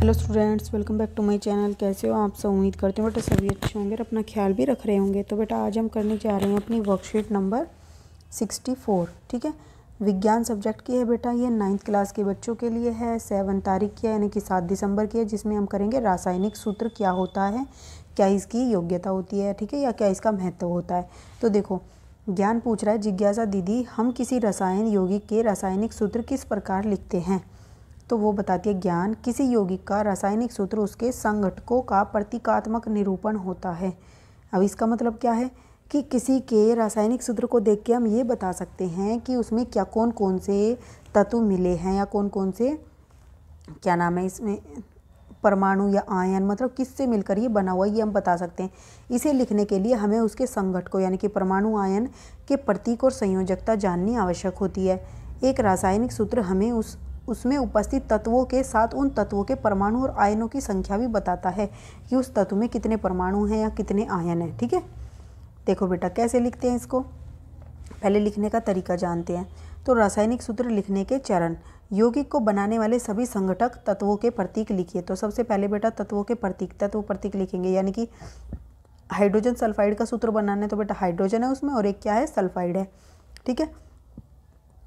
Hello students, welcome back to my channel. कैसे हो आप सब? उम्मीद करते हो बेटा सभी अच्छे होंगे और अपना ख्याल भी रख रहे होंगे। तो बेटा आज हम करने जा रहे हैं अपनी वर्कशीट नंबर 64। ठीक है, विज्ञान सब्जेक्ट की है बेटा। ये 9th क्लास के बच्चों के लिए है। 7 तारीख की है, यानी कि 7 दिसंबर की है, जिसमें हम करेंगे रासायनिक सूत्र क्या होता है, क्या इसकी योग्यता होती है, ठीक है, या क्या इसका महत्व होता है। तो देखो, ज्ञान पूछ रहा है, जिज्ञासा दीदी हम किसी रसायन यौगिक के रासायनिक सूत्र किस प्रकार लिखते हैं। तो वो बताती है, ज्ञान किसी यौगिक का रासायनिक सूत्र उसके संघटकों का प्रतीकात्मक निरूपण होता है। अब इसका मतलब क्या है कि किसी के रासायनिक सूत्र को देख के हम ये बता सकते हैं कि उसमें क्या कौन कौन से तत्व मिले हैं, या कौन कौन से क्या नाम है इसमें परमाणु या आयन, मतलब किससे मिलकर ये बना हुआ, ये हम बता सकते हैं। इसे लिखने के लिए हमें उसके संघटकों यानी कि परमाणु आयन के प्रतीक और संयोजकता जाननी आवश्यक होती है। एक रासायनिक सूत्र हमें उसमें उपस्थित तत्वों के साथ उन तत्वों के परमाणु और आयनों की संख्या भी बताता है कि उस तत्व में कितने परमाणु हैं या कितने आयन हैं। ठीक है, देखो बेटा कैसे लिखते हैं इसको, पहले लिखने का तरीका जानते हैं। तो रासायनिक सूत्र लिखने के चरण, यौगिक को बनाने वाले सभी संघटक तत्वों के प्रतीक लिखिए। तो सबसे पहले बेटा तत्वों के तत्व प्रतीक लिखेंगे, यानी कि हाइड्रोजन सल्फाइड का सूत्र बनाना है तो बेटा हाइड्रोजन है उसमें और एक क्या है, सल्फाइड है। ठीक है,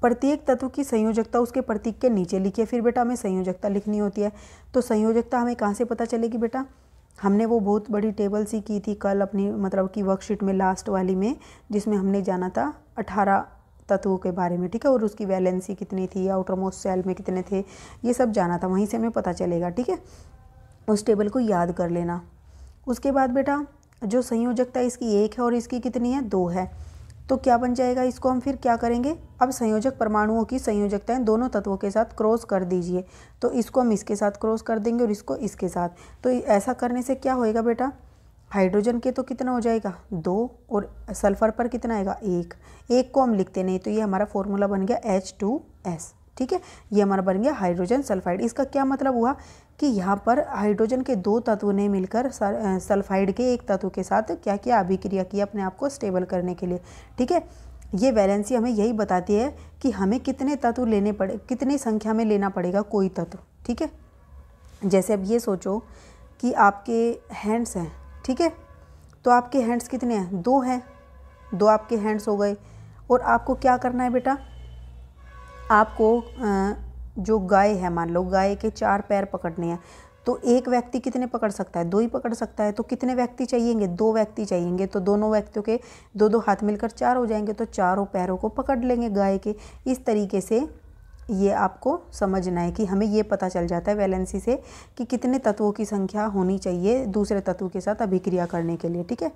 प्रत्येक तत्व की संयोजकता उसके प्रतीक के नीचे लिखिए। फिर बेटा हमें संयोजकता लिखनी होती है। तो संयोजकता हमें कहाँ से पता चलेगी बेटा, हमने वो बहुत बड़ी टेबल सी की थी कल अपनी मतलब कि वर्कशीट में लास्ट वाली में, जिसमें हमने जाना था 18 तत्वों के बारे में। ठीक है, और उसकी वैलेंसी कितनी थी, आउटर मोस्ट सेल में कितने थे, ये सब जाना था, वहीं से हमें पता चलेगा। ठीक है, उस टेबल को याद कर लेना। उसके बाद बेटा जो संयोजकता इसकी 1 है और इसकी कितनी है, 2 है, तो क्या बन जाएगा, इसको हम फिर क्या करेंगे, अब संयोजक परमाणुओं की संयोजकताएं दोनों तत्वों के साथ क्रॉस कर दीजिए। तो इसको हम इसके साथ क्रॉस कर देंगे और इसको इसके साथ। तो ऐसा करने से क्या होएगा बेटा, हाइड्रोजन के तो कितना हो जाएगा 2 और सल्फर पर कितना आएगा 1। 1 को हम लिखते नहीं, तो ये हमारा फॉर्मूला बन गया H2S। ठीक है, ये हमारा बन गया हाइड्रोजन सल्फाइड। इसका क्या मतलब हुआ कि यहाँ पर हाइड्रोजन के 2 तत्व ने मिलकर सल्फाइड के एक तत्व के साथ क्या किया, अभिक्रिया की अपने आप को स्टेबल करने के लिए। ठीक है, ये वैलेंसी हमें यही बताती है कि हमें कितने तत्व लेने पड़े, कितनी संख्या में लेना पड़ेगा कोई तत्व। ठीक है, जैसे अब ये सोचो कि आपके हैंड्स हैं, ठीक है, तो आपके हैंड्स कितने हैं, 2 हैं, 2 आपके हैंड्स हो गए। और आपको क्या करना है बेटा, आपको जो गाय है, मान लो गाय के 4 पैर पकड़ने हैं, तो एक व्यक्ति कितने पकड़ सकता है, 2 ही पकड़ सकता है। तो कितने व्यक्ति चाहिएंगे, 2 व्यक्ति चाहिएंगे। तो दोनों व्यक्तियों के 2-2 हाथ मिलकर 4 हो जाएंगे, तो चारों पैरों को पकड़ लेंगे गाय के। इस तरीके से ये आपको समझना है कि हमें ये पता चल जाता है वैलेंसी से कि कितने तत्वों की संख्या होनी चाहिए दूसरे तत्व के साथ अभिक्रिया करने के लिए। ठीक है,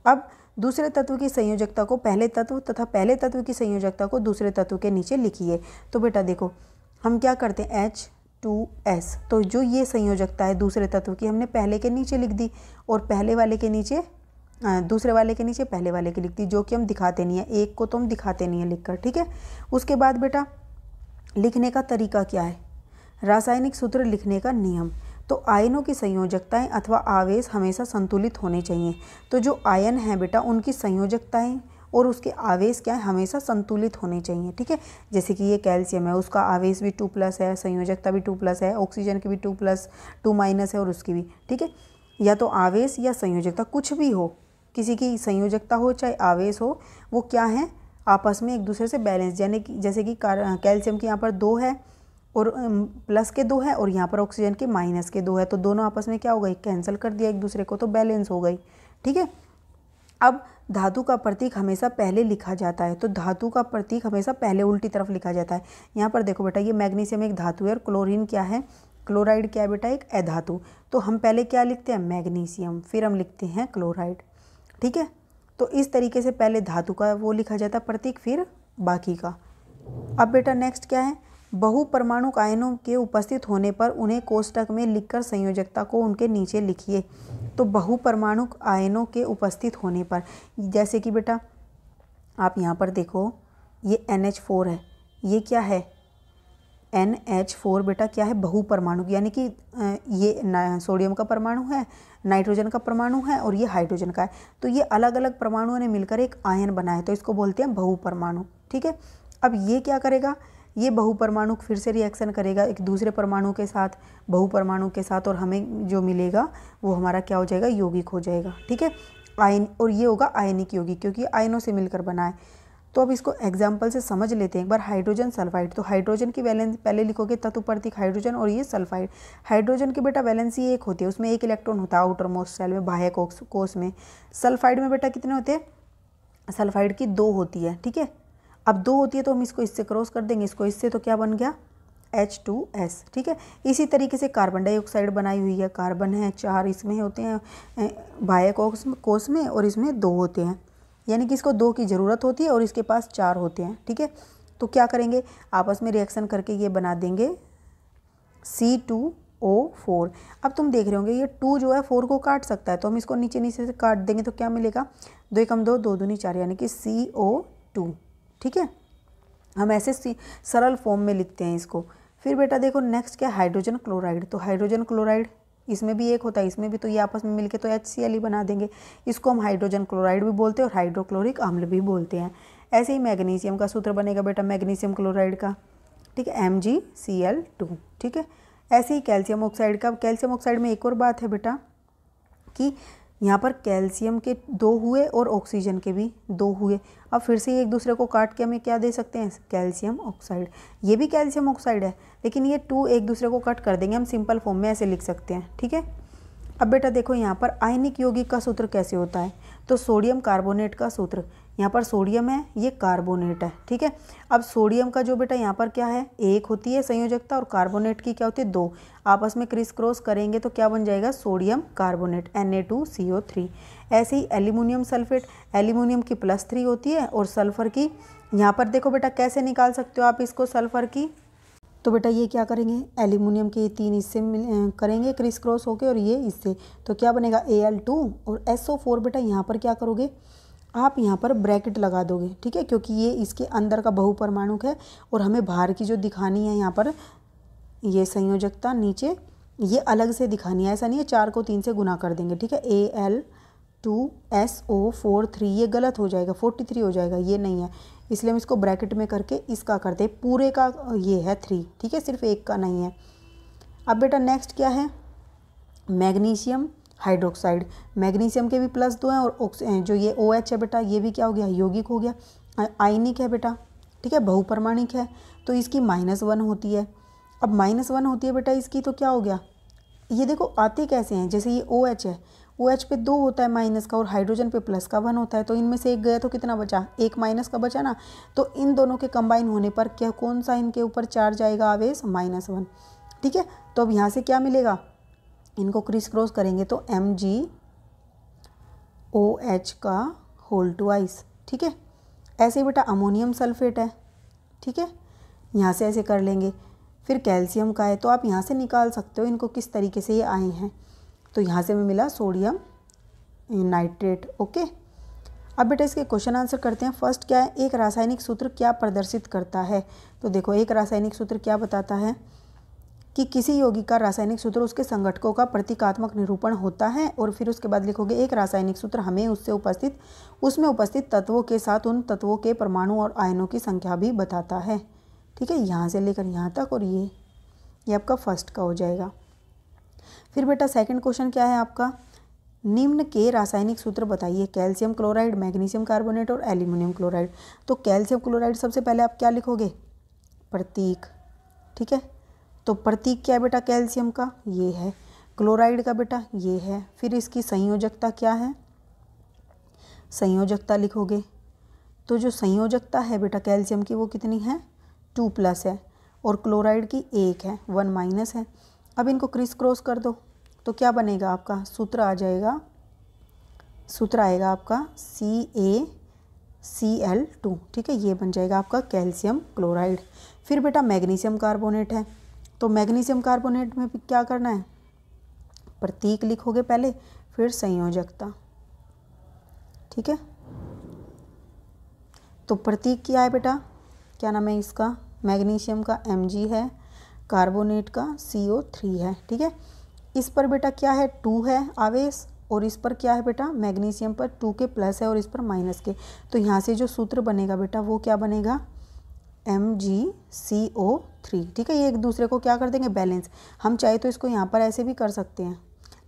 अब दूसरे तत्व की संयोजकता को पहले तत्व तथा पहले तत्व की संयोजकता को दूसरे तत्व के नीचे लिखिए। तो बेटा देखो, हम क्या करते हैं, H2S, तो जो ये संयोजकता है दूसरे तत्व की हमने पहले के नीचे लिख दी और पहले वाले के नीचे दूसरे वाले के नीचे पहले वाले की लिख दी, जो कि हम दिखाते नहीं है, एक को तो हम दिखाते नहीं है लिखकर। ठीक है, उसके बाद बेटा लिखने का तरीका क्या है, रासायनिक सूत्र लिखने का नियम। तो आयनों की संयोजकताएं अथवा आवेश हमेशा संतुलित होने चाहिए। तो जो आयन हैं बेटा उनकी संयोजकताएं और उसके आवेश क्या है, हमेशा संतुलित होने चाहिए। ठीक है, जैसे कि ये कैल्शियम है, उसका आवेश भी 2+ है, संयोजकता भी 2+ है, ऑक्सीजन की भी 2+, 2- है और उसकी भी। ठीक है, या तो आवेश या संयोजकता कुछ भी हो, किसी की संयोजकता हो चाहे आवेश हो, वो क्या है, आपस में एक दूसरे से बैलेंस, यानी कि जैसे कि कैल्शियम की यहाँ पर 2 है और प्लस के 2 है और यहाँ पर ऑक्सीजन के माइनस के 2 है, तो दोनों आपस में क्या हो गई, कैंसिल कर दिया एक दूसरे को, तो बैलेंस हो गई। ठीक है, अब धातु का प्रतीक हमेशा पहले लिखा जाता है। तो धातु का प्रतीक हमेशा पहले उल्टी तरफ लिखा जाता है। यहाँ पर देखो बेटा, ये मैग्नीशियम एक धातु है और क्लोरीन क्या है, क्लोराइड क्या है बेटा, एक अधातु। तो हम पहले क्या लिखते हैं, मैग्नीशियम, फिर हम लिखते हैं क्लोराइड। ठीक है, तो इस तरीके से पहले धातु का वो लिखा जाता है प्रतीक, फिर बाकी का। अब बेटा नेक्स्ट क्या है, बहुपरमाणुक आयनों के उपस्थित होने पर उन्हें कोष्टक में लिखकर संयोजकता को उनके नीचे लिखिए। तो बहुपरमाणुक आयनों के उपस्थित होने पर, जैसे कि बेटा आप यहाँ पर देखो, ये NH4 है, ये क्या है NH4 बेटा, क्या है, बहुपरमाणुक, यानी कि ये सोडियम का परमाणु है, नाइट्रोजन का परमाणु है और ये हाइड्रोजन का है। तो ये अलग अलग परमाणुओं ने मिलकर एक आयन बनाया, तो इसको बोलते हैं बहुपरमाणु। ठीक है, अब ये क्या करेगा, ये बहुपरमाणु फिर से रिएक्शन करेगा एक दूसरे परमाणु के साथ, बहुपरमाणु के साथ, और हमें जो मिलेगा वो हमारा क्या हो जाएगा, यौगिक हो जाएगा। ठीक है, आयन, और ये होगा आयनिक यौगिक क्योंकि आयनों से मिलकर बना है। तो अब इसको एग्जाम्पल से समझ लेते हैं एक बार। हाइड्रोजन सल्फाइड, तो हाइड्रोजन की वैलेंस पहले लिखोगे तत्व प्रतीक हाइड्रोजन, और ये सल्फाइड। हाइड्रोजन की बेटा वैलेंसी एक होती है, उसमें एक इलेक्ट्रॉन होता है आउटर मोस्ट सेल में, बाह्य कोश में। सल्फाइड में बेटा कितने होते हैं, सल्फाइड की 2 होती है। ठीक है, अब 2 होती है तो हम इसको इससे क्रॉस कर देंगे, इसको इससे, तो क्या बन गया H2S। ठीक है, इसी तरीके से कार्बन डाइऑक्साइड बनाई हुई है, कार्बन है 4 इसमें होते हैं बाह्य कोश में, और इसमें 2 होते हैं, यानी कि इसको 2 की ज़रूरत होती है और इसके पास 4 होते हैं। ठीक है, तो क्या करेंगे, आपस में रिएक्शन करके ये बना देंगे C2O4। अब तुम देख रहे होंगे ये 2 जो है 4 को काट सकता है, तो हम इसको नीचे नीचे से काट देंगे तो क्या मिलेगा, 2 एकम 2, 2 दूनी 4, यानी कि CO2। ठीक है, हम ऐसे सरल फॉर्म में लिखते हैं इसको। फिर बेटा देखो नेक्स्ट क्या, हाइड्रोजन क्लोराइड। तो हाइड्रोजन क्लोराइड इसमें भी एक होता है, इसमें भी, तो ये आपस में मिलके तो HCl ही बना देंगे। इसको हम हाइड्रोजन क्लोराइड भी बोलते हैं और हाइड्रोक्लोरिक अम्ल भी बोलते हैं। ऐसे ही मैग्नीशियम का सूत्र बनेगा बेटा मैग्नीशियम क्लोराइड का। ठीक है, MgCl2। ठीक है, ऐसे ही कैल्शियम ऑक्साइड का। कैल्शियम ऑक्साइड में एक और बात है बेटा कि यहाँ पर कैल्शियम के 2 हुए और ऑक्सीजन के भी 2 हुए। अब फिर से एक दूसरे को काट के हमें क्या दे सकते हैं, कैल्शियम ऑक्साइड। ये भी कैल्शियम ऑक्साइड है, लेकिन ये 2 एक दूसरे को कट कर देंगे, हम सिंपल फॉर्म में ऐसे लिख सकते हैं। ठीक है, अब बेटा देखो यहाँ पर आयनिक यौगिक का सूत्र कैसे होता है, तो सोडियम कार्बोनेट का सूत्र, यहाँ पर सोडियम है, ये कार्बोनेट है। ठीक है, अब सोडियम का जो बेटा यहाँ पर क्या है, 1 होती है संयोजकता, और कार्बोनेट की क्या होती है, 2। आपस में क्रिस क्रॉस करेंगे तो क्या बन जाएगा, सोडियम कार्बोनेट Na2CO3। ऐसे ही एल्यूमिनियम सल्फेट, एल्यूमिनियम की +3 होती है, और सल्फर की, यहाँ पर देखो बेटा कैसे निकाल सकते हो आप इसको सल्फर की, तो बेटा ये क्या करेंगे, एल्यूमिनियम के 3 हिस्से करेंगे क्रिस क्रॉस होके, और ये इससे, तो क्या बनेगा Al2 और SO4। बेटा यहाँ पर क्या करोगे, आप यहाँ पर ब्रैकेट लगा दोगे। ठीक है, क्योंकि ये इसके अंदर का बहुपरमाणुक है और हमें बाहर की जो दिखानी है यहाँ पर ये संयोजकता नीचे ये अलग से दिखानी है, ऐसा नहीं है 4 को 3 से गुना कर देंगे। ठीक है, Al2SO43, ये गलत हो जाएगा, 43 हो जाएगा, ये नहीं है, इसलिए हम इसको ब्रैकेट में करके इसका करते हैं, पूरे का ये है 3। ठीक है, सिर्फ एक का नहीं है। अब बेटा नेक्स्ट क्या है, मैग्नीशियम हाइड्रोक्साइड। मैग्नीशियम के भी +2 हैं, और जो ये OH है बेटा ये भी क्या हो गया, यौगिक हो गया, आयनिक है बेटा। ठीक है, बहुपरमाणिक है, तो इसकी -1 होती है। अब -1 होती है बेटा इसकी, तो क्या हो गया, ये देखो आते कैसे हैं, जैसे ये OH है, OH पे 2 होता है माइनस का, और हाइड्रोजन पे प्लस का 1 होता है, तो इनमें से एक गया तो कितना बचा, एक माइनस का बचा ना। तो इन दोनों के कंबाइन होने पर क्या, कौन सा इनके ऊपर चार्ज आएगा, आवेश -1। ठीक है, तो अब यहाँ से क्या मिलेगा, इनको क्रिस क्रॉस करेंगे तो MgOH का होल ट्वाइस। ठीक है, ऐसे ही बेटा अमोनियम सल्फेट है। ठीक है, यहाँ से ऐसे कर लेंगे। फिर कैल्शियम का है, तो आप यहाँ से निकाल सकते हो इनको किस तरीके से ये आए हैं, तो यहाँ से हमें मिला सोडियम नाइट्रेट। ओके, अब बेटा इसके क्वेश्चन आंसर करते हैं। फर्स्ट क्या है, एक रासायनिक सूत्र क्या प्रदर्शित करता है, तो देखो एक रासायनिक सूत्र क्या बताता है कि किसी यौगिक का रासायनिक सूत्र उसके संघटकों का प्रतीकात्मक निरूपण होता है, और फिर उसके बाद लिखोगे एक रासायनिक सूत्र हमें उसमें उपस्थित तत्वों के साथ उन तत्वों के परमाणु और आयनों की संख्या भी बताता है। ठीक है, यहाँ से लेकर यहाँ तक, और ये आपका फर्स्ट का हो जाएगा। फिर बेटा सेकंड क्वेश्चन क्या है आपका, निम्न के रासायनिक सूत्र बताइए, कैल्शियम क्लोराइड, मैग्नीशियम कार्बोनेट और एल्यूमिनियम क्लोराइड। तो कैल्शियम क्लोराइड सबसे पहले आप क्या लिखोगे, प्रतीक। ठीक है, तो प्रतीक क्या है बेटा कैल्शियम का, ये है, क्लोराइड का बेटा ये है। फिर इसकी संयोजकता क्या है, संयोजकता लिखोगे, तो जो संयोजकता है बेटा कैल्शियम की वो कितनी है, 2+ है, और क्लोराइड की 1 है, 1- है। अब इनको क्रिस क्रॉस कर दो तो क्या बनेगा, आपका सूत्र आ जाएगा, सूत्र आएगा आपका CaCl2। ठीक है, ये बन जाएगा आपका कैल्शियम क्लोराइड। फिर बेटा मैग्नीशियम कार्बोनेट है, तो मैग्नीशियम कार्बोनेट में भी क्या करना है, प्रतीक लिखोगे पहले, फिर संयोजकता। ठीक है, तो प्रतीक क्या है बेटा, क्या नाम है इसका, मैग्नीशियम का Mg है, कार्बोनेट का CO3 है। ठीक है, इस पर बेटा क्या है, 2 है आवेश, और इस पर क्या है बेटा, मैग्नीशियम पर 2 के प्लस है और इस पर माइनस के। तो यहाँ से जो सूत्र बनेगा बेटा वो क्या बनेगा, MgCO3, ठीक है। ये एक दूसरे को क्या कर देंगे, बैलेंस। हम चाहे तो इसको यहाँ पर ऐसे भी कर सकते हैं,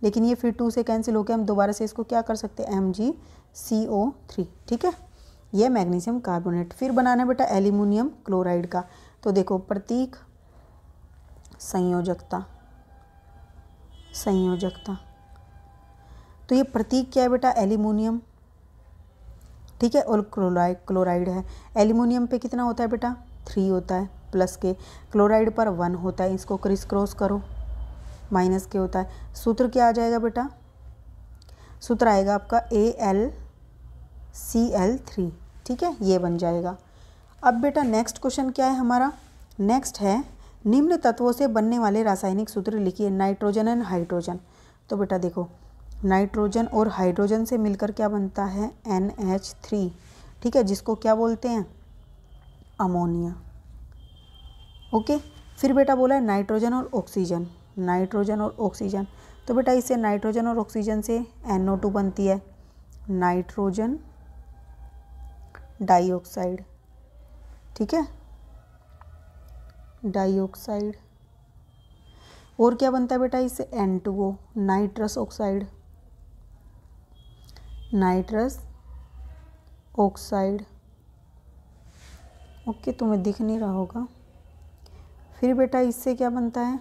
लेकिन ये फिर 2 से कैंसिल होकर हम दोबारा से इसको क्या कर सकते हैं, MgCO3, ठीक है। ये मैग्नीशियम कार्बोनेट। फिर बनाना है बेटा एल्यूमिनियम क्लोराइड का। तो देखो प्रतीक, संयोजकता, संयोजकता, तो ये प्रतीक क्या है बेटा, एल्यूमिनियम, ठीक है, और क्लोराइड है। एल्यूमिनियम पे कितना होता है बेटा, 3 होता है प्लस के, क्लोराइड पर 1 होता है। इसको क्रिस क्रॉस करो, माइनस के होता है। सूत्र क्या आ जाएगा बेटा, सूत्र आएगा आपका AlCl3, ठीक है, ये बन जाएगा। अब बेटा नेक्स्ट क्वेश्चन क्या है हमारा, नेक्स्ट है निम्न तत्वों से बनने वाले रासायनिक सूत्र लिखिए, नाइट्रोजन एंड हाइड्रोजन। तो बेटा देखो नाइट्रोजन और हाइड्रोजन से मिलकर क्या बनता है, NH3, ठीक है, जिसको क्या बोलते हैं, अमोनिया। ओके, फिर बेटा बोला है नाइट्रोजन और ऑक्सीजन, नाइट्रोजन और ऑक्सीजन। तो बेटा इससे नाइट्रोजन और ऑक्सीजन से NO2 बनती है, नाइट्रोजन डाइऑक्साइड, ठीक है, डाइऑक्साइड। और क्या बनता है बेटा इससे, N2O, nitrous oxide, nitrous oxide. Okay, तुम्हें दिख नहीं रहा होगा। फिर बेटा इससे क्या बनता है,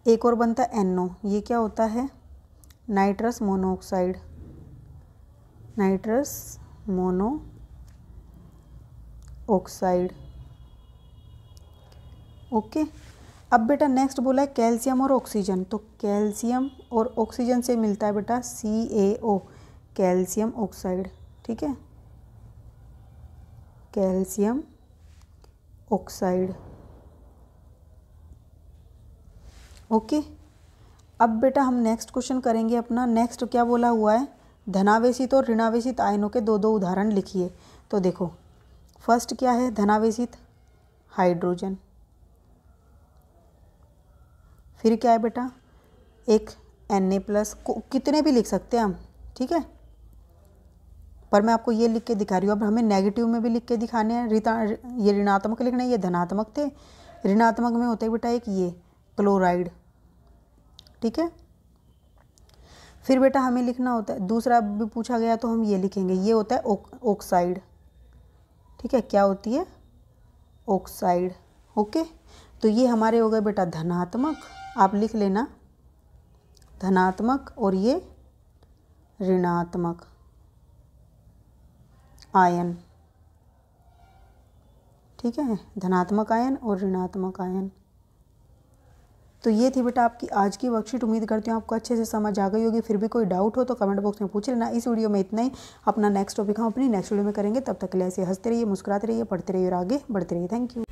एक और बनता है NO, ये क्या होता है, nitrous monoxide, nitrous monoxide. Okay, अब बेटा नेक्स्ट बोला है कैल्शियम और ऑक्सीजन। तो कैल्शियम और ऑक्सीजन से मिलता है बेटा CaO, कैल्शियम ऑक्साइड, ठीक है, कैल्शियम ऑक्साइड। ओके, अब बेटा हम नेक्स्ट क्वेश्चन करेंगे अपना। नेक्स्ट क्या बोला हुआ है, धनावेशित और ऋणावेशित आयनों के दो दो उदाहरण लिखिए। तो देखो फर्स्ट क्या है, धनावेशित हाइड्रोजन। फिर क्या है बेटा, एक Na+ को कितने भी लिख सकते हैं हम, ठीक है, पर मैं आपको ये लिख के दिखा रही हूँ। अब हमें नेगेटिव में भी लिख के दिखाने हैं, ये ऋणात्मक लिखना है, ये धनात्मक थे। ऋणात्मक में होता है बेटा एक ये क्लोराइड, ठीक है। फिर बेटा हमें लिखना होता है, दूसरा भी पूछा गया तो हम ये लिखेंगे, ये होता है ऑक्साइड, ठीक है, क्या होती है, ऑक्साइड। ओके, तो ये हमारे हो गए बेटा धनात्मक, आप लिख लेना धनात्मक, और ये ऋणात्मक आयन, ठीक है, धनात्मक आयन और ऋणात्मक आयन। तो ये थी बेटा आपकी आज की वर्कशीट। उम्मीद करती हूँ आपको अच्छे से समझ आ गई होगी। फिर भी कोई डाउट हो तो कमेंट बॉक्स में पूछ लेना। इस वीडियो में इतना ही। अपना नेक्स्ट टॉपिक हम अपनी नेक्स्ट वीडियो में करेंगे। तब तक के लिए ऐसे हंसते रहिए, मुस्कुराते रहिए, पढ़ते रहिए और आगे बढ़ते रहिए। Thank you.